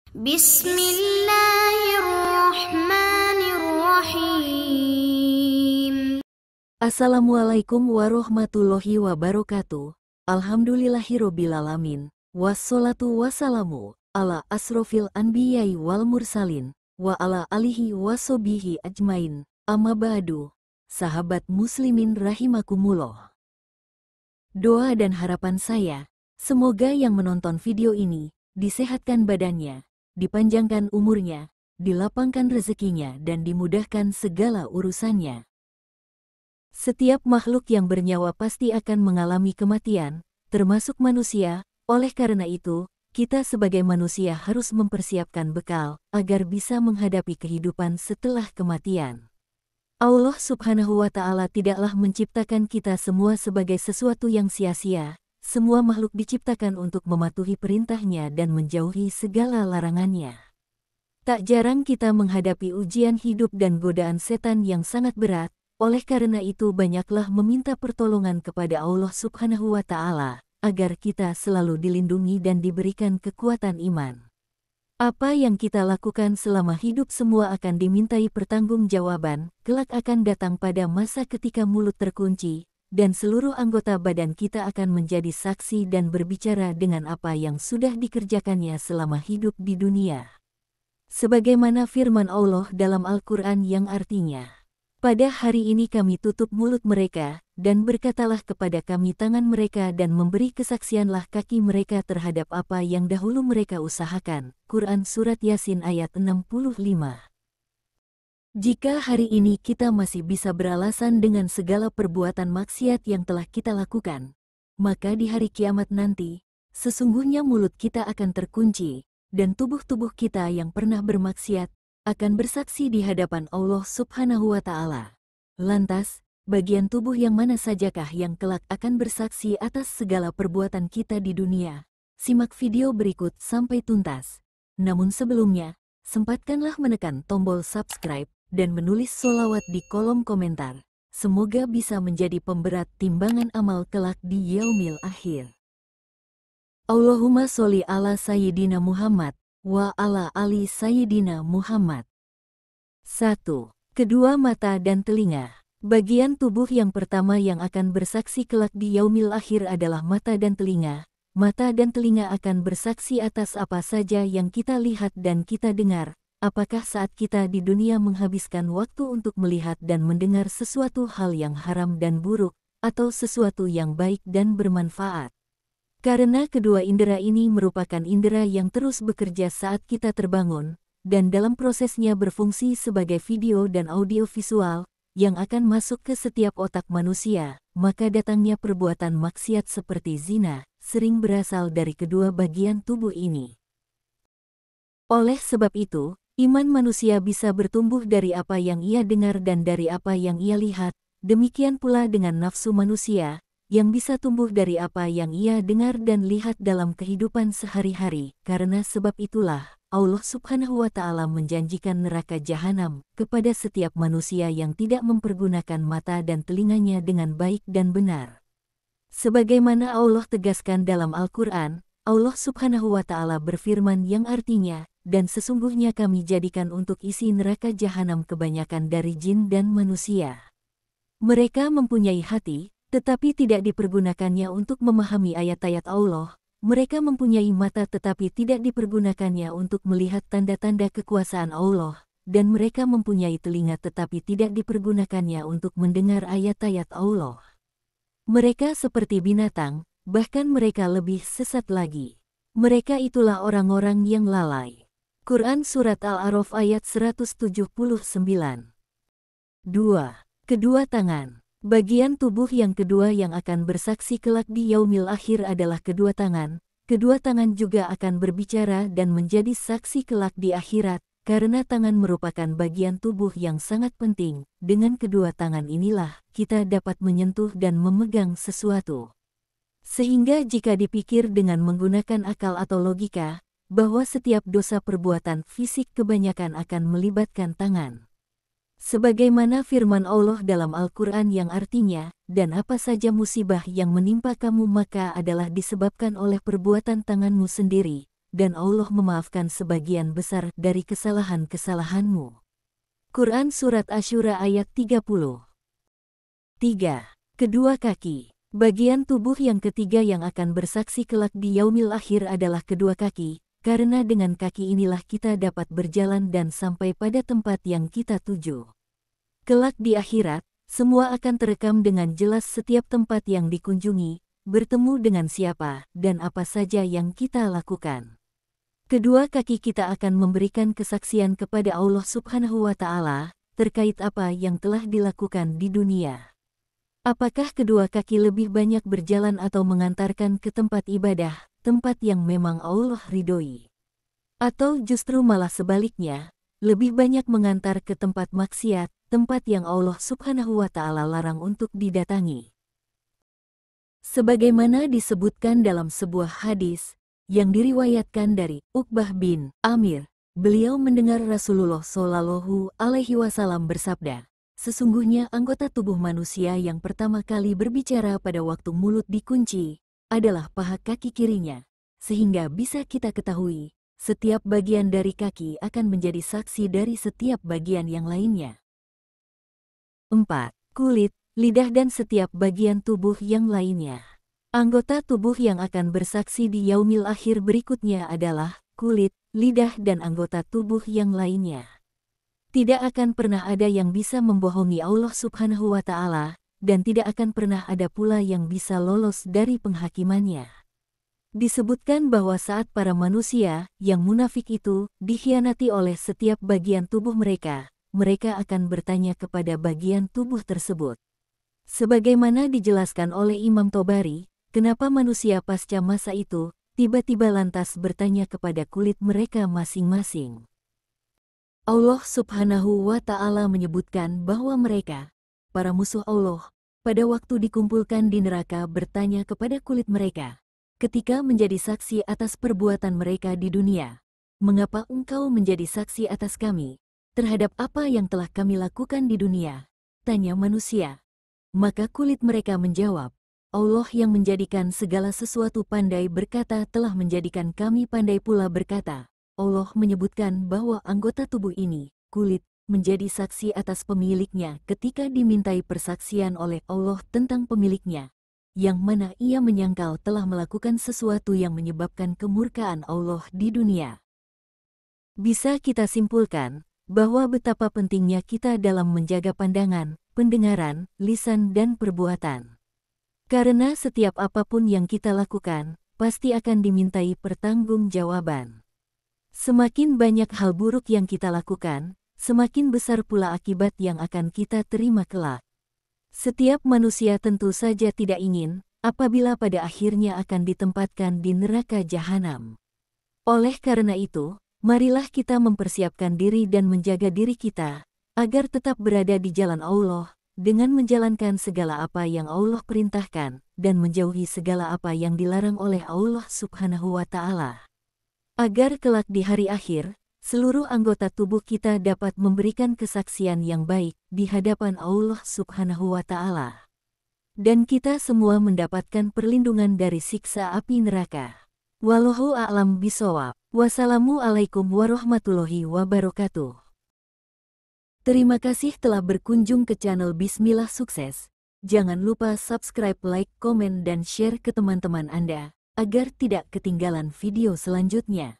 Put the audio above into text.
Bismillahirrahmanirrahim. Assalamualaikum warahmatullahi wabarakatuh. Alhamdulillahirobbilalamin. Wassalatu wassalamu ala asrofil anbiyai wal mursalin wa ala alihi wasobihi ajmain. Amma ba'du. Sahabat muslimin rahimakumullah. Doa dan harapan saya, semoga yang menonton video ini disehatkan badannya, dipanjangkan umurnya, dilapangkan rezekinya dan dimudahkan segala urusannya. Setiap makhluk yang bernyawa pasti akan mengalami kematian, termasuk manusia. Oleh karena itu, kita sebagai manusia harus mempersiapkan bekal agar bisa menghadapi kehidupan setelah kematian. Allah Subhanahu wa Ta'ala tidaklah menciptakan kita semua sebagai sesuatu yang sia-sia. Semua makhluk diciptakan untuk mematuhi perintahnya dan menjauhi segala larangannya. Tak jarang kita menghadapi ujian hidup dan godaan setan yang sangat berat. Oleh karena itu banyaklah meminta pertolongan kepada Allah Subhanahu wa Ta'ala, agar kita selalu dilindungi dan diberikan kekuatan iman. Apa yang kita lakukan selama hidup semua akan dimintai pertanggungjawaban, kelak akan datang pada masa ketika mulut terkunci, dan seluruh anggota badan kita akan menjadi saksi dan berbicara dengan apa yang sudah dikerjakannya selama hidup di dunia. Sebagaimana firman Allah dalam Al-Quran yang artinya, pada hari ini kami tutup mulut mereka, dan berkatalah kepada kami tangan mereka dan memberi kesaksianlah kaki mereka terhadap apa yang dahulu mereka usahakan. Quran Surat Yasin ayat 65. Jika hari ini kita masih bisa beralasan dengan segala perbuatan maksiat yang telah kita lakukan, maka di hari kiamat nanti, sesungguhnya mulut kita akan terkunci, dan tubuh-tubuh kita yang pernah bermaksiat akan bersaksi di hadapan Allah Subhanahu wa Ta'ala. Lantas, bagian tubuh yang mana sajakah yang kelak akan bersaksi atas segala perbuatan kita di dunia? Simak video berikut sampai tuntas. Namun sebelumnya, sempatkanlah menekan tombol subscribe dan menulis sholawat di kolom komentar. Semoga bisa menjadi pemberat timbangan amal kelak di yaumil akhir. Allahumma sholli ala Sayyidina Muhammad wa ala ali Sayyidina Muhammad. 1. Kedua mata dan telinga. Bagian tubuh yang pertama yang akan bersaksi kelak di yaumil akhir adalah mata dan telinga. Mata dan telinga akan bersaksi atas apa saja yang kita lihat dan kita dengar. Apakah saat kita di dunia menghabiskan waktu untuk melihat dan mendengar sesuatu hal yang haram dan buruk, atau sesuatu yang baik dan bermanfaat? Karena kedua indera ini merupakan indera yang terus bekerja saat kita terbangun, dan dalam prosesnya berfungsi sebagai video dan audio visual yang akan masuk ke setiap otak manusia, maka datangnya perbuatan maksiat seperti zina sering berasal dari kedua bagian tubuh ini. Oleh sebab itu, iman manusia bisa bertumbuh dari apa yang ia dengar dan dari apa yang ia lihat, demikian pula dengan nafsu manusia, yang bisa tumbuh dari apa yang ia dengar dan lihat dalam kehidupan sehari-hari. Karena sebab itulah, Allah Subhanahu wa Ta'ala menjanjikan neraka jahanam kepada setiap manusia yang tidak mempergunakan mata dan telinganya dengan baik dan benar. Sebagaimana Allah tegaskan dalam Al-Quran, Allah Subhanahu wa Ta'ala berfirman yang artinya, dan sesungguhnya kami jadikan untuk isi neraka jahanam kebanyakan dari jin dan manusia. Mereka mempunyai hati, tetapi tidak dipergunakannya untuk memahami ayat-ayat Allah. Mereka mempunyai mata tetapi tidak dipergunakannya untuk melihat tanda-tanda kekuasaan Allah, dan mereka mempunyai telinga tetapi tidak dipergunakannya untuk mendengar ayat-ayat Allah. Mereka seperti binatang, bahkan mereka lebih sesat lagi. Mereka itulah orang-orang yang lalai. Quran Surat Al-A'raf ayat 179. 2. Kedua tangan. Bagian tubuh yang kedua yang akan bersaksi kelak di yaumil akhir adalah kedua tangan. Kedua tangan juga akan berbicara dan menjadi saksi kelak di akhirat, karena tangan merupakan bagian tubuh yang sangat penting. Dengan kedua tangan inilah kita dapat menyentuh dan memegang sesuatu. Sehingga jika dipikir dengan menggunakan akal atau logika, bahwa setiap dosa perbuatan fisik kebanyakan akan melibatkan tangan. Sebagaimana firman Allah dalam Al-Quran yang artinya, dan apa saja musibah yang menimpa kamu maka adalah disebabkan oleh perbuatan tanganmu sendiri. dan Allah memaafkan sebagian besar dari kesalahan-kesalahanmu. Quran Surat Asy-Syura ayat 30. 3. Kedua kaki. Bagian tubuh yang ketiga yang akan bersaksi kelak di yaumil akhir adalah kedua kaki, karena dengan kaki inilah kita dapat berjalan dan sampai pada tempat yang kita tuju. Kelak di akhirat, semua akan terekam dengan jelas setiap tempat yang dikunjungi, bertemu dengan siapa, dan apa saja yang kita lakukan. Kedua kaki kita akan memberikan kesaksian kepada Allah Subhanahu wa Ta'ala terkait apa yang telah dilakukan di dunia. Apakah kedua kaki lebih banyak berjalan atau mengantarkan ke tempat ibadah, tempat yang memang Allah ridhoi? Atau justru malah sebaliknya, lebih banyak mengantar ke tempat maksiat, tempat yang Allah Subhanahu wa Ta'ala larang untuk didatangi? Sebagaimana disebutkan dalam sebuah hadis yang diriwayatkan dari Uqbah bin Amir, beliau mendengar Rasulullah Shallallahu Alaihi Wasallam bersabda, "Sesungguhnya anggota tubuh manusia yang pertama kali berbicara pada waktu mulut dikunci adalah paha kaki kirinya, sehingga bisa kita ketahui setiap bagian dari kaki akan menjadi saksi dari setiap bagian yang lainnya." 4. Kulit, lidah dan setiap bagian tubuh yang lainnya. Anggota tubuh yang akan bersaksi di yaumil akhir berikutnya adalah kulit, lidah dan anggota tubuh yang lainnya. Tidak akan pernah ada yang bisa membohongi Allah Subhanahu wa Ta'ala, dan tidak akan pernah ada pula yang bisa lolos dari penghakimannya. Disebutkan bahwa saat para manusia yang munafik itu dikhianati oleh setiap bagian tubuh mereka, mereka akan bertanya kepada bagian tubuh tersebut. Sebagaimana dijelaskan oleh Imam Tobari, kenapa manusia pasca masa itu tiba-tiba lantas bertanya kepada kulit mereka masing-masing. Allah Subhanahu wa Ta'ala menyebutkan bahwa mereka, para musuh Allah, pada waktu dikumpulkan di neraka bertanya kepada kulit mereka, ketika menjadi saksi atas perbuatan mereka di dunia, "Mengapa engkau menjadi saksi atas kami, terhadap apa yang telah kami lakukan di dunia?" tanya manusia. Maka kulit mereka menjawab, "Allah yang menjadikan segala sesuatu pandai berkata telah menjadikan kami pandai pula berkata." Allah menyebutkan bahwa anggota tubuh ini, kulit, menjadi saksi atas pemiliknya ketika dimintai persaksian oleh Allah tentang pemiliknya, yang mana ia menyangkal telah melakukan sesuatu yang menyebabkan kemurkaan Allah di dunia. Bisa kita simpulkan bahwa betapa pentingnya kita dalam menjaga pandangan, pendengaran, lisan dan perbuatan. Karena setiap apapun yang kita lakukan, pasti akan dimintai pertanggungjawaban. Semakin banyak hal buruk yang kita lakukan, semakin besar pula akibat yang akan kita terima kelak. Setiap manusia tentu saja tidak ingin apabila pada akhirnya akan ditempatkan di neraka jahanam. Oleh karena itu, marilah kita mempersiapkan diri dan menjaga diri kita agar tetap berada di jalan Allah dengan menjalankan segala apa yang Allah perintahkan dan menjauhi segala apa yang dilarang oleh Allah Subhanahu wa Ta'ala. Agar kelak di hari akhir, seluruh anggota tubuh kita dapat memberikan kesaksian yang baik di hadapan Allah Subhanahu wa Ta'ala. Dan kita semua mendapatkan perlindungan dari siksa api neraka. Wallahu a'lam bishawab. Wassalamualaikum warahmatullahi wabarakatuh. Terima kasih telah berkunjung ke channel Bismillah Sukses. Jangan lupa subscribe, like, komen, dan share ke teman-teman Anda, agar tidak ketinggalan video selanjutnya.